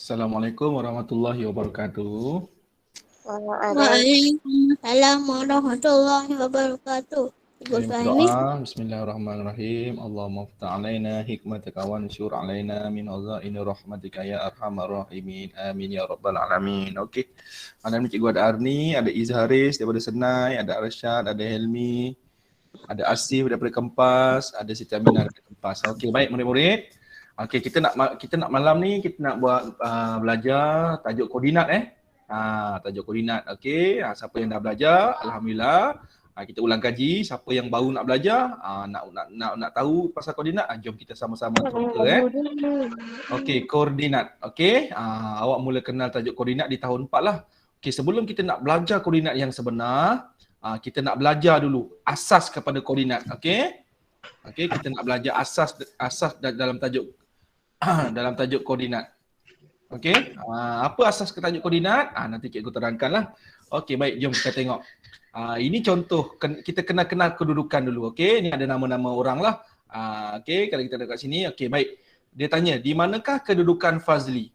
Assalamualaikum warahmatullahi wabarakatuh. Waalaikumsalam warahmatullahi wabarakatuh. Ibu Fahmi. Doa, bismillahirrahmanirrahim. Allahumma ftah alaina hikmataka wa nsyur alaina min azaini rahmatika ya arhamar rahimin. Amin ya rabbal alamin. Okey. Malam ni cikgu ada Arni, ada Izharis daripada Senai, ada Arsyad, ada Helmi, ada Asif daripada Kempas, ada Siti Aminah daripada Kempas. Okey, baik murid-murid. Okey, kita nak malam ni kita nak buat belajar tajuk koordinat tajuk koordinat. Okey, siapa yang dah belajar, alhamdulillah. Kita ulang kaji. Siapa yang baru nak belajar, nak tahu pasal koordinat, jom kita sama-sama tutor Okey, koordinat. Okey, awak mula kenal tajuk koordinat di tahun 4 lah. Okey, sebelum kita nak belajar koordinat yang sebenar, kita nak belajar dulu asas kepada koordinat. Okey. Okey, kita nak belajar asas dalam tajuk dalam tajuk koordinat. Okey, apa asas ke tajuk koordinat? Nanti cikgu terangkanlah. Okey, baik, jom kita tengok. Ini contoh, kita kena kenal kedudukan dulu. Okey, ini ada nama-nama orang lah. Okey, kalau kita dekat sini, okey, baik. Dia tanya, di manakah kedudukan Fazli?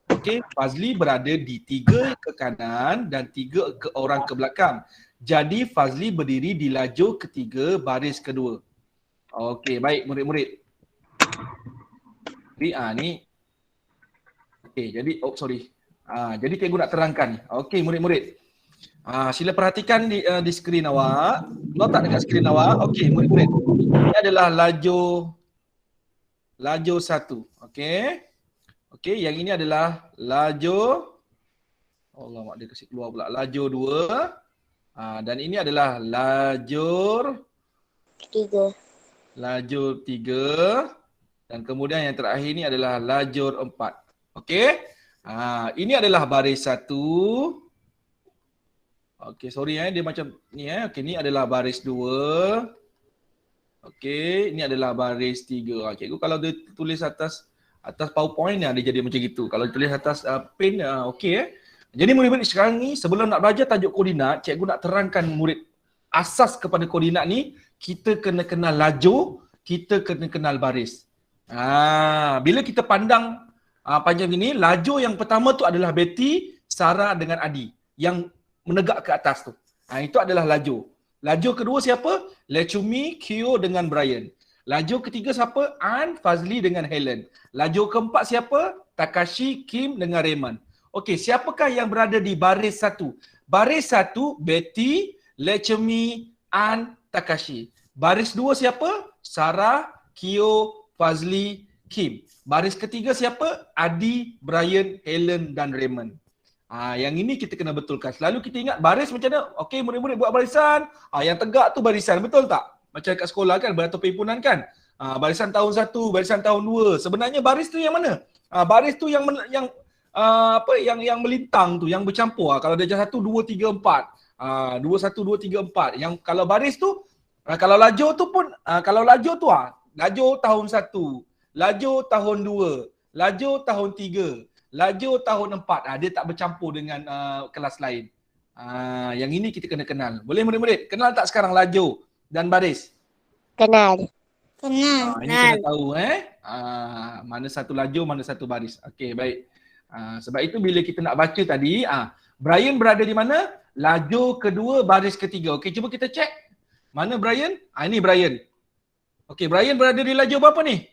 Okey, Fazli berada di 3 ke kanan dan 3 orang ke belakang. Jadi Fazli berdiri di lajur ketiga baris kedua. Okey, baik murid-murid. Ni. Okey, jadi jadi cikgu nak terangkan ni. Okey murid-murid. Sila perhatikan di skrin awak. Letak dekat skrin awak. Okey murid-murid. Ini adalah lajur 1. Okey. Okey, yang ini adalah lajur Allah mak dia kasi keluar pula. Lajur 2. Dan ini adalah lajur 3. Lajur 3. Dan kemudian yang terakhir ni adalah lajur 4. Okey. Ini adalah baris 1. Okey, sorry dia macam ni Okey, ni adalah baris 2. Okey, ini adalah baris 3. Cikgu kalau dia tulis atas PowerPoint dia jadi macam gitu. Kalau tulis atas pen okey Jadi murid-murid sekarang ni sebelum nak belajar tajuk koordinat, cikgu nak terangkan murid asas kepada koordinat ni, kita kena kenal lajur, kita kena kenal baris. Bila kita pandang panjang ini, lajur yang pertama tu adalah Betty, Sarah dengan Adi yang menegak ke atas tu. Itu adalah lajur. Lajur kedua siapa? Lechumi, Kyo dengan Brian. Lajur ketiga siapa? Ann, Fazli dengan Helen. Lajur keempat siapa? Takashi, Kim dengan Raymond. Okey, siapakah yang berada di baris 1? Baris 1, Betty, Lechumi, Ann, Takashi. Baris 2 siapa? Sarah, Kyo, Fazli, Kim. Baris ketiga siapa? Adi, Brian, Helen dan Raymond. Yang ini kita kena betulkan. Selalu kita ingat baris macam mana? Okey, murid-murid buat barisan. Yang tegak tu barisan, betul tak? Macam kat sekolah kan, beratur perhimpunan kan? Barisan tahun 1, barisan tahun 2. Sebenarnya baris tu yang mana? Baris tu yang melintang tu, yang bercampur. Kalau dia 1, 2, 3, 4. 2, 1, 2, 3, 4. Yang kalau baris tu, kalau lajur tu pun, lajur tahun 1, lajur tahun 2, lajur tahun 3, lajur tahun 4. Dia tak bercampur dengan kelas lain. Yang ini kita kena kenal. Boleh murid-murid? Kenal tak sekarang lajur dan baris? Kenal. Ini kena tahu mana satu lajur, mana satu baris. Okey, baik. Sebab itu bila kita nak baca tadi, Brian berada di mana? Lajur kedua, baris ketiga. Okey, cuba kita cek. Mana Brian? Ini Brian. Okey, Brian berada di lajur berapa ni?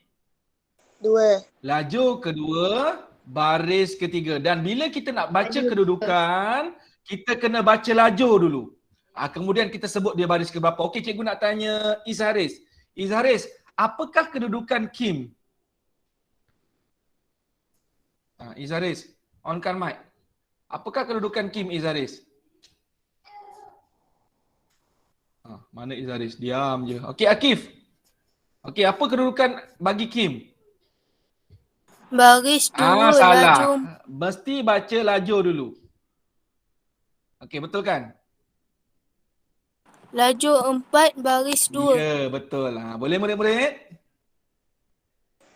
2. Lajur kedua, baris ketiga. Dan bila kita nak baca kedudukan, kita kena baca lajur dulu. Kemudian kita sebut dia baris ke berapa. Okey, cikgu nak tanya Izharis. Izharis, apakah kedudukan Kim? Izharis, onkan mic. Apakah kedudukan Kim, Izharis? Mana Izharis? Diam je. Okey, Akif. Okey, apa kedudukan bagi Kim? Baris 2. Salah. Lajur. Mesti baca lajur dulu. Okey, betul kan? Lajur 4, baris 2. Ya, betul. Boleh murid-murid?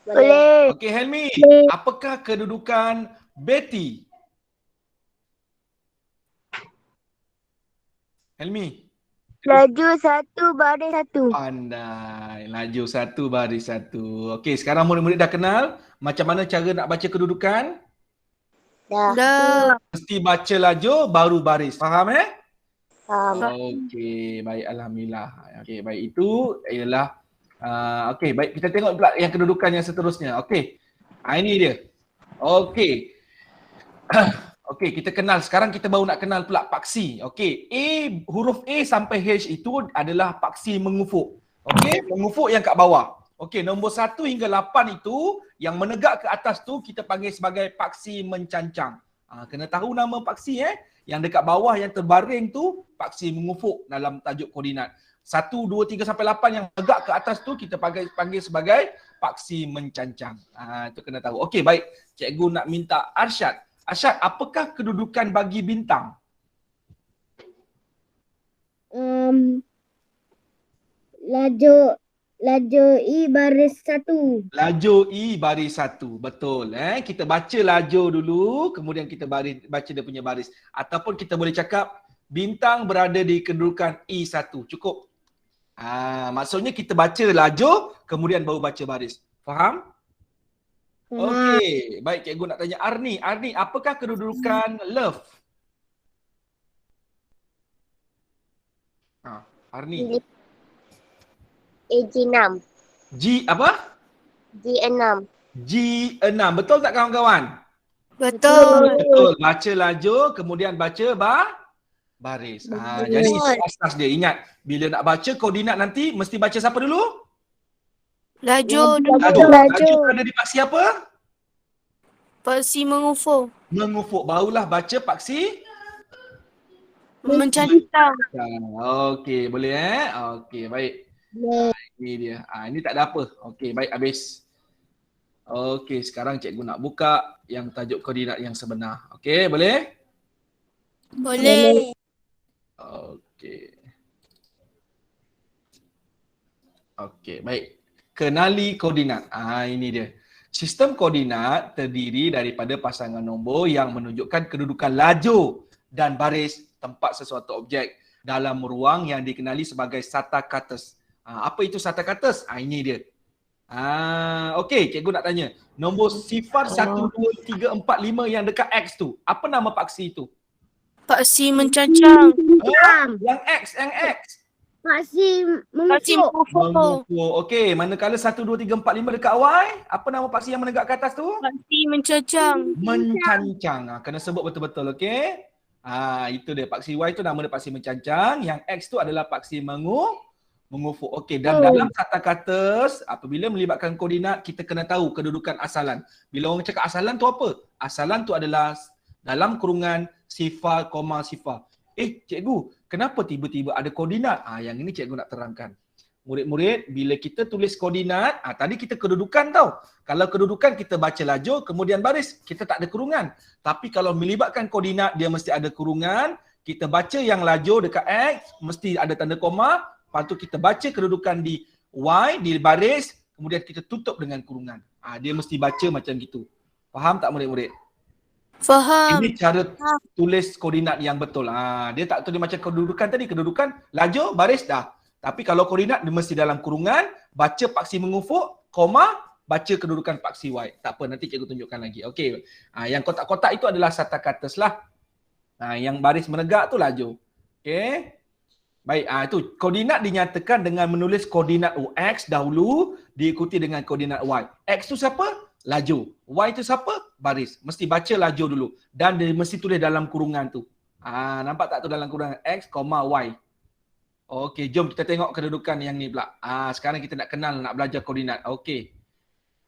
Boleh. Okey, Helmi. Apakah kedudukan Betty? Helmi. Lajur 1, baris 1. Pandai. Lajur 1, baris 1. Okey, sekarang murid-murid dah kenal macam mana cara nak baca kedudukan? Dah. Mesti baca lajur baru baris. Faham Faham. Okey, baik, alhamdulillah. Okey, baik, itu ialah okey, baik, kita tengok pula yang kedudukan yang seterusnya. Okey. Ini dia. Okey. Okey, kita kenal. Sekarang kita baru nak kenal pula paksi. Okey, huruf A sampai H itu adalah paksi mengufuk. Okey, mengufuk yang kat bawah. Okey, nombor 1 hingga 8 itu yang menegak ke atas tu kita panggil sebagai paksi mencancang. Kena tahu nama paksi Yang dekat bawah yang terbaring tu paksi mengufuk dalam tajuk koordinat. 1, 2, 3 sampai 8 yang tegak ke atas tu kita panggil sebagai paksi mencancang. Itu kena tahu. Okey, baik. Cikgu nak minta Arsyad. Arsyad, apakah kedudukan bagi bintang? Lajur I baris 1. Lajur I baris 1. Betul. Kita baca lajur dulu, kemudian kita baca dia punya baris. Ataupun kita boleh cakap bintang berada di kedudukan I1. Cukup. Maksudnya kita baca lajur, kemudian baru baca baris. Faham? Okey. Baik, cikgu nak tanya Arni. Arni, apakah kedudukan love? Arni. G6. G apa? G6. G6. Betul tak kawan-kawan? Betul. Betul. Baca lajur, kemudian baca baris. Jadi itu asas dia. Ingat, bila nak baca koordinat nanti, mesti baca siapa dulu? Lajur. Lajur ada di paksi apa? Paksi mengufuk. Mengufuk. Barulah baca paksi Mencancang. Okey, boleh Okey, baik. Ini dia. Ini tak ada apa. Okey, baik, habis. Okey, sekarang cikgu nak buka yang tajuk koordinat yang sebenar. Okey, boleh? Boleh. Okey. Okey, baik. Kenali koordinat. Ini dia. Sistem koordinat terdiri daripada pasangan nombor yang menunjukkan kedudukan lajur dan baris tempat sesuatu objek dalam ruang yang dikenali sebagai Satakates. Apa itu Satakates? Ini dia. Okey, cikgu nak tanya. Nombor sifar 1, 2, 3, 4, 5 yang dekat X tu. Apa nama paksi itu? Paksi mencancang. Yang X. Paksi mengufuk. Mengufuk. Okey, manakala 1, 2, 3, 4, 5 dekat Y, apa nama paksi yang menegak ke atas tu? Paksi mencancang. Mencancang. Kena sebut betul-betul, okey? Itu dia, paksi Y tu nama dia paksi mencancang, yang X tu adalah paksi mengufuk. Okey, dan dalam Satakates, apabila melibatkan koordinat, kita kena tahu kedudukan asalan. Bila orang cakap asalan tu apa? Asalan tu adalah dalam kurungan sifar, koma sifar. Cikgu, kenapa tiba-tiba ada koordinat? Yang ini cikgu nak terangkan. Murid-murid, bila kita tulis koordinat, tadi kita kedudukan tau. Kalau kedudukan kita baca lajur, kemudian baris, kita tak ada kurungan. Tapi kalau melibatkan koordinat, dia mesti ada kurungan. Kita baca yang lajur dekat X, mesti ada tanda koma. Lepas tu kita baca kedudukan di Y, di baris, kemudian kita tutup dengan kurungan. Dia mesti baca macam gitu. Faham tak murid-murid? Faham. Ini cara tulis koordinat yang betul. Dia tak tulis macam kedudukan tadi. Kedudukan, lajur, baris dah. Tapi kalau koordinat, dia mesti dalam kurungan, baca paksi mengufuk, koma, baca kedudukan paksi Y. Tak apa, nanti cikgu tunjukkan lagi. Okey. Yang kotak-kotak itu adalah Satakates lah. Yang baris menegak tu lajur. Okey. Baik, itu koordinat dinyatakan dengan menulis koordinat X dahulu diikuti dengan koordinat Y. X tu siapa? Lajur. Y tu siapa? Baris. Mesti baca lajur dulu. Dan dia mesti tulis dalam kurungan tu. Nampak tak tu dalam kurungan? X, Y. Okey, jom kita tengok kedudukan yang ni pula. Sekarang kita nak kenal, nak belajar koordinat. Okey.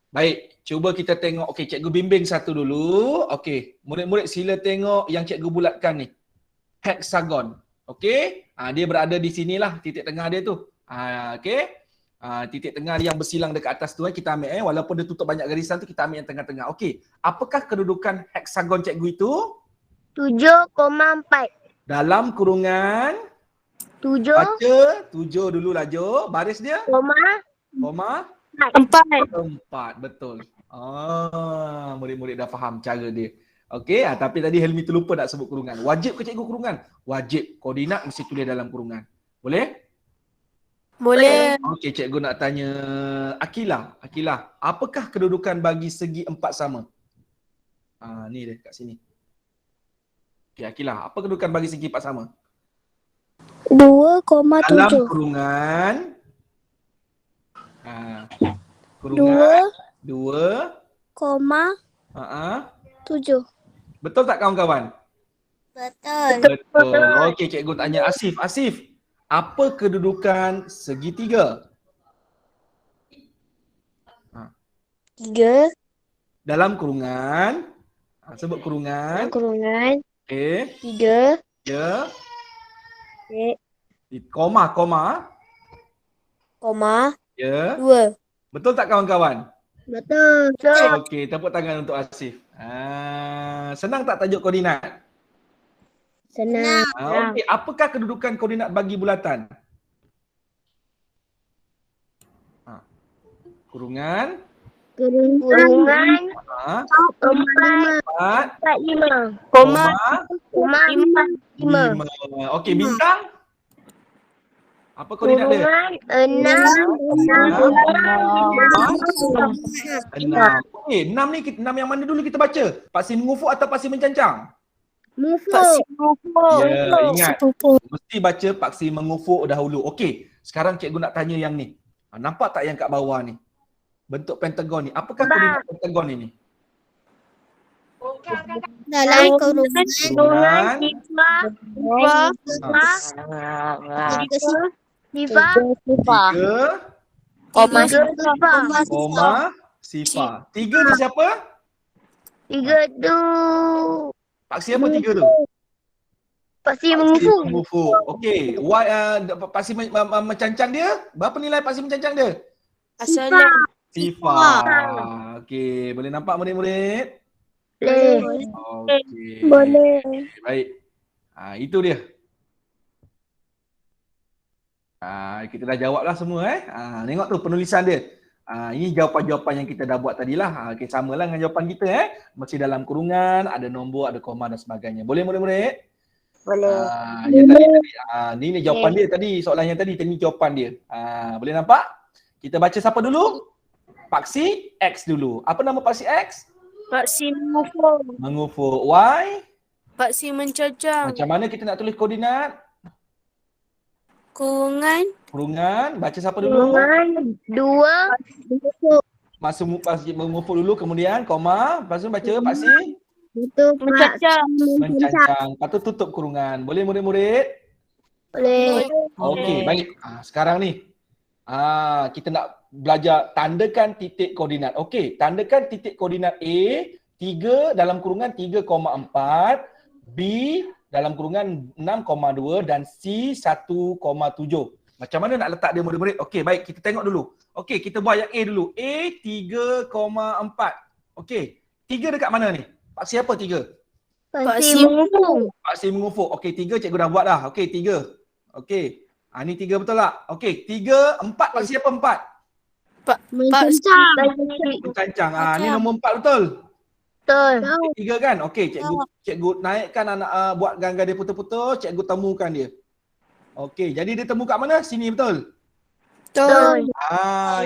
Baik, cuba kita tengok. Okey, cikgu bimbing satu dulu. Okey, murid-murid sila tengok yang cikgu bulatkan ni. Heksagon. Okey, dia berada di sinilah titik tengah dia tu. Okey. Titik tengah yang bersilang dekat atas tu kita ambil walaupun dia tutup banyak garisan tu kita ambil yang tengah-tengah. Okey, apakah kedudukan heksagon cikgu itu? 7,4. Dalam kurungan 7, baca 7 dulu lajur, baris dia koma 4. Betul. Murid-murid dah faham cara dia. Okey, tapi tadi Helmi terlupa nak sebut kurungan. Wajib ke cikgu kurungan? Wajib. Koordinat mesti tulis dalam kurungan. Boleh? Boleh. Okey, cikgu nak tanya Akilah. Akilah, apakah kedudukan bagi segi 4 sama? Ni dia kat sini. Okey, Akilah, apa kedudukan bagi segi 4 sama? 2,7. Dalam kurungan kurungan 2, 2,7. betul tak kawan-kawan? Betul. Betul. Okey, cikgu tanya Asif. Asif, apa kedudukan segitiga? 3 Dalam kurungan, sebut kurungan. kurungan Okey, 3 ya. koma Koma. Ya. 2. Betul tak kawan-kawan? Betul. Okey, tepuk tangan untuk Asif. Senang tak tajuk koordinat? Senang. Okey, apakah kedudukan koordinat bagi bulatan? Kurungan Kurungan ha, 4, 5. koma 5. 5. Okey, bintang? Apa koordinat dia? 6. Okey, 6 ni 6 yang mana dulu kita baca? Paksi mengufuk atau paksi mencancang? Ya, ingat. Mesti baca paksi mengufuk dahulu. Okey, sekarang cikgu nak tanya yang ni. Nampak tak yang kat bawah ni? Bentuk pentagon ni. Apakah koordinat pentagon ini? Dalam kurungan Kurungan 3, koma sifar. 3 ni siapa? 3 tu Paksi apa 3 tu? pasti Paksi mengufuk. Okey, paksi mencancang dia? Berapa nilai paksi mencancang dia? asalnya Sifar. Okey, boleh nampak murid-murid? Okey. boleh. Baik. Itu dia. Kita dah jawablah semua tengok tu penulisan dia. Ini jawapan-jawapan yang kita dah buat tadilah. Okey, samalah dengan jawapan kita Mesti dalam kurungan, ada nombor, ada koma dan sebagainya. Boleh murid-murid? Boleh. Ni jawapan dia tadi, soalan yang tadi ni jawapan dia. Boleh nampak? Kita baca siapa dulu? Paksi X dulu. Apa nama paksi X? Paksi mengufuk. Mengufuk. Y? Paksi mencajang. Macam mana kita nak tulis koordinat? Kurungan. Baca siapa dulu? 2 Masuk paksi mengufuk dulu, kemudian koma. Lepas tu baca paksi mencajang. mencancang. Lepas tu tutup kurungan. Boleh murid-murid? Boleh. Okey, baik. Sekarang ni kita nak belajar tandakan titik koordinat. Okey, tandakan titik koordinat A 3 dalam kurungan 3,4, B dalam kurungan 6,2 dan C 1,7. Macam mana nak letak dia murid-murid? Okey, baik, kita tengok dulu. Okey, kita buat yang A dulu. A 3,4. Okey, 3 dekat mana ni? Paksi apa 3? Paksi mengufuk. Paksi mengufuk. Okey, 3 cikgu dah buat dah. Okey, 3. Okey. Ni 3 betul tak? Okey, 3, 4 paksi apa 4? Mencancang. Ni nombor 4 betul? Betul. 3 kan? Okey, cikgu naikkan anak buat gangga dia putus-putus, cikgu temukan dia. Okey, jadi dia temu kat mana? Sini betul? Betul.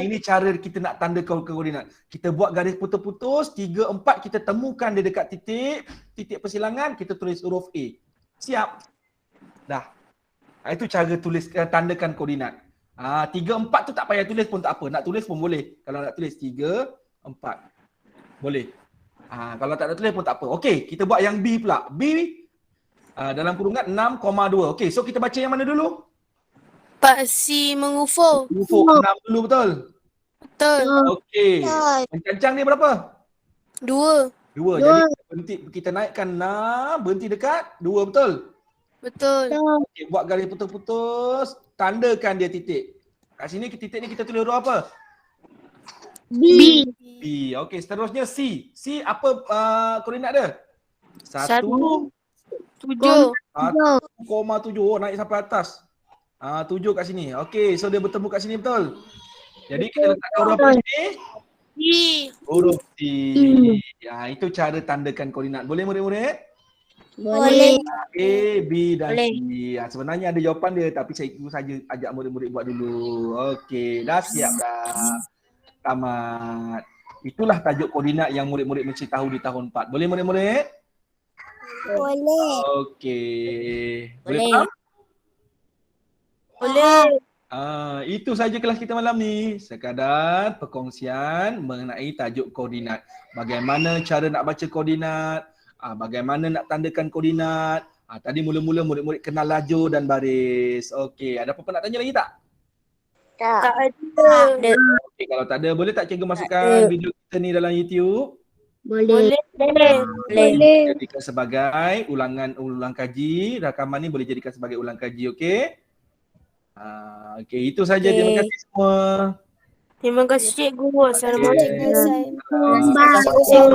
Ini cara kita nak tandakan koordinat. Kita buat garis putus-putus, 3, 4 kita temukan dia dekat titik persilangan, kita tulis huruf A. Siap? Dah. Itu cara tulis tandakan koordinat. 3, 4 tu tak payah tulis pun tak apa. Nak tulis pun boleh. Kalau nak tulis 3, 4. Boleh. Kalau tak nak tulis pun tak apa. Okey, kita buat yang B pula. B dalam kurungan 6,2. Okey, so kita baca yang mana dulu? Paksi mengufuk. Mengufuk 6 dulu betul? Betul. Okey. Mencancang dia berapa? 2. 2. Jadi kita naikkan 6, berhenti dekat 2 betul? Betul. Okey, buat garis putus-putus, tandakan dia titik. Kat sini titik ni kita tulis huruf apa? B. B. Okey, seterusnya C. C apa koordinat dia? 1,7. 1,7. Naik sampai atas. 7 kat sini. Okey, so dia bertemu kat sini betul? Jadi kita letakkan huruf apa sini? C. Huruf C. Itu cara tandakan koordinat. Boleh murid-murid? Boleh. A, B dan Boleh. C. Sebenarnya ada jawapan dia tapi cikgu saja ajak murid-murid buat dulu. Okey, dah siap dah. Tamat. Itulah tajuk koordinat yang murid-murid mesti tahu di tahun 4. Boleh murid-murid? Boleh. Okey. Boleh Boleh. faham? Boleh. Itu saja kelas kita malam ni. Sekadar perkongsian mengenai tajuk koordinat. Bagaimana cara nak baca koordinat, bagaimana nak tandakan koordinat. Tadi mula-mula murid-murid kenal lajur dan baris. Okey, ada apa-apa nak tanya lagi tak? Tak ada. Okey, kalau tak ada, boleh tak cikgu masukkan video kita ni dalam YouTube? Boleh. Jadikan sebagai ulang kaji. Rakaman ni boleh jadikan sebagai ulang kaji, okey? Okey, itu saja. Okey. Terima kasih semua. Terima kasih cikgu. Assalamualaikum. Okey.